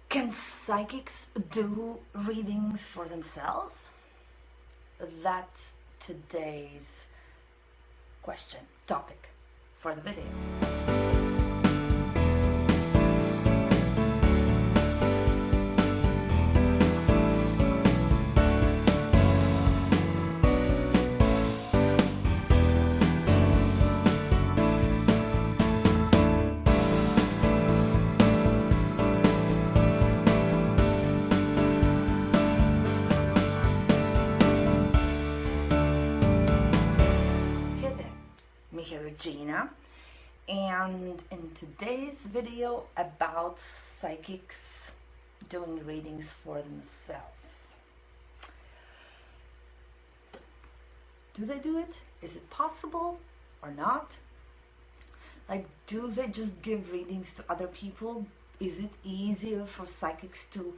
Can psychics do readings for themselves? That's today's topic for the video. Regina, and in today's video about psychics doing readings for themselves. Do they do it? Is it possible or not? Like, do they just give readings to other people? Is it easier for psychics to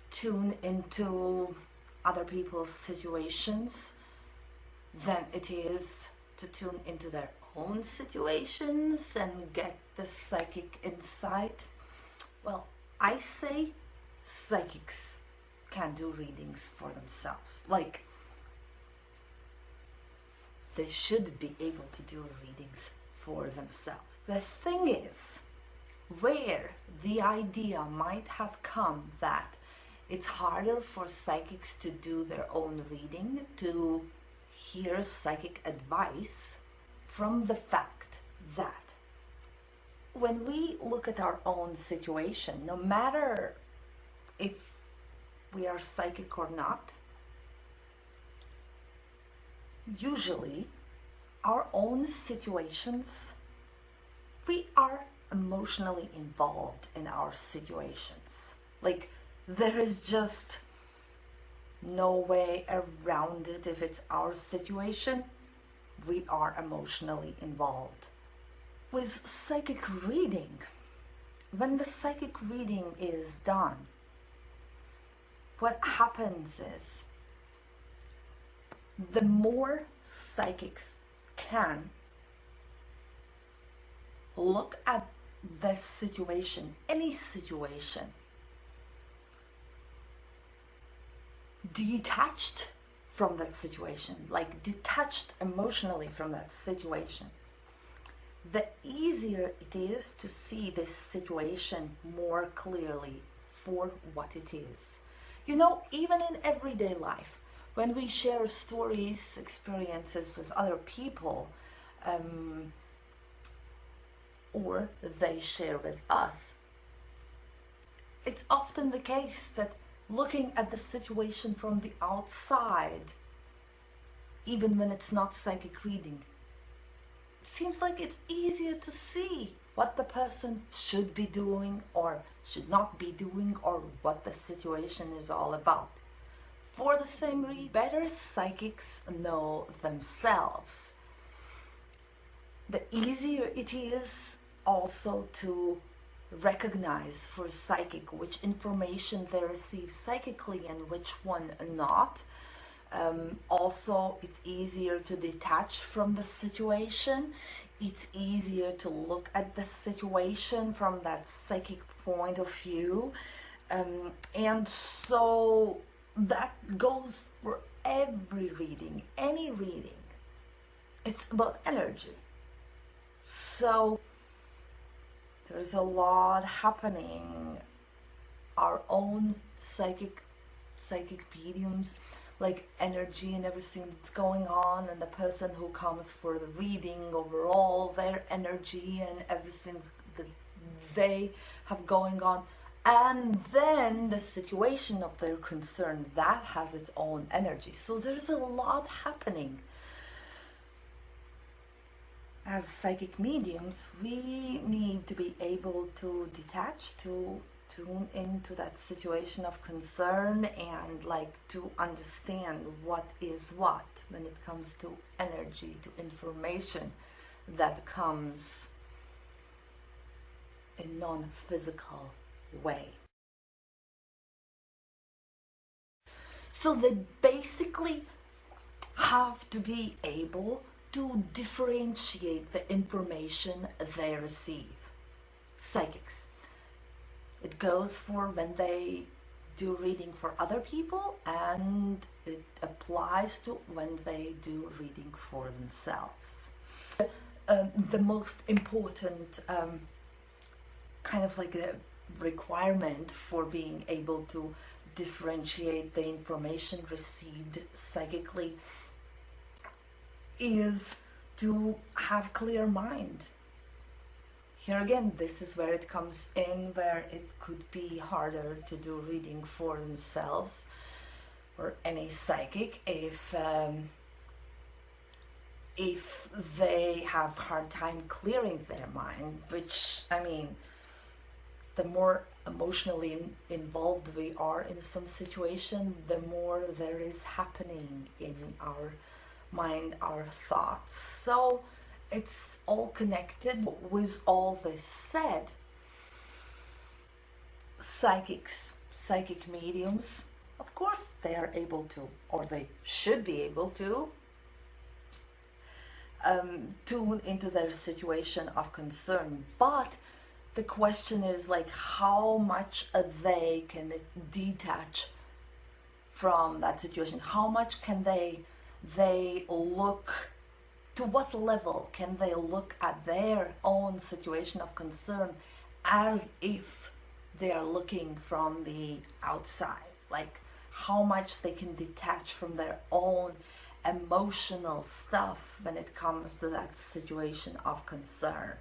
tune into other people's situations than it is to tune into their own situations and get the psychic insight? Well, I say psychics can do readings for themselves. Like, they should be able to do readings for themselves. The thing is, where the idea might have come that it's harder for psychics to do their own reading, to hear psychic advice, from the fact that when we look at our own situation, no matter if we are psychic or not, usually our own situations, we are emotionally involved in our situations. Like, there is just no way around it. If it's our situation, we are emotionally involved. With psychic reading, when the psychic reading is done, what happens is the more psychics can look at the situation, any situation, detached from that situation, like detached emotionally from that situation, the easier it is to see this situation more clearly for what it is. You know, even in everyday life, when we share stories, experiences with other people, or they share with us, it's often the case that looking at the situation from the outside, even when it's not psychic reading, it seems like it's easier to see what the person should be doing or should not be doing, or what the situation is all about. For the same reason, better psychics know themselves, the easier it is also to recognize for psychic which information they receive psychically and which one not. Also, it's easier to detach from the situation. It's easier to look at the situation from that psychic point of view. And so that goes for every reading, any reading. It's about energy. So there's a lot happening. Our own psychic mediums, like energy and everything that's going on, and the person who comes for the reading, overall their energy and everything that they have going on, and then the situation of their concern, that has its own energy. So there's a lot happening. As psychic mediums, we need to be able to detach, to tune into that situation of concern, and like to understand what is what when it comes to energy, to information that comes in non-physical way. So they basically have to be able to differentiate the information they receive. Psychics. It goes for when they do reading for other people, and it applies to when they do reading for themselves. The most important kind of like a requirement for being able to differentiate the information received psychically is to have clear mind. Here again, this is where it comes in, where it could be harder to do reading for themselves or any psychic if they have hard time clearing their mind, which, I mean, the more emotionally involved we are in some situation, the more there is happening in our mind, our thoughts. So it's all connected. With all this said, psychic mediums, of course, they are able to, or they should be able to, tune into their situation of concern. But the question is, like, how much they can detach from that situation? How much can they look, to what level can they look at their own situation of concern as if they are looking from the outside? Like, how much they can detach from their own emotional stuff when it comes to that situation of concern.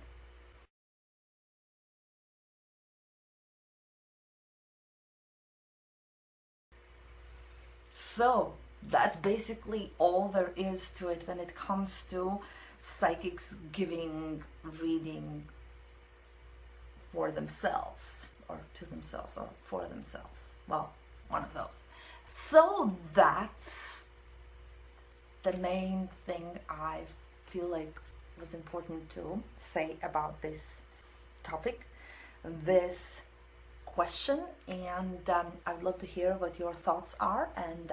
So that's basically all there is to it when it comes to psychics giving reading for themselves, or to themselves, or for themselves. Well, one of those. So that's the main thing I feel like was important to say about this topic, this question, and I'd love to hear what your thoughts are and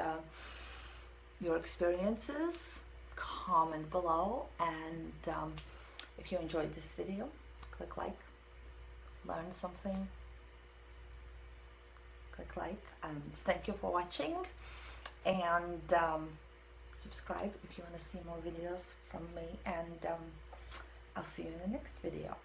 your experiences. Comment below, and if you enjoyed this video, click like, learn something, click like, and thank you for watching, and subscribe if you want to see more videos from me, and I'll see you in the next video.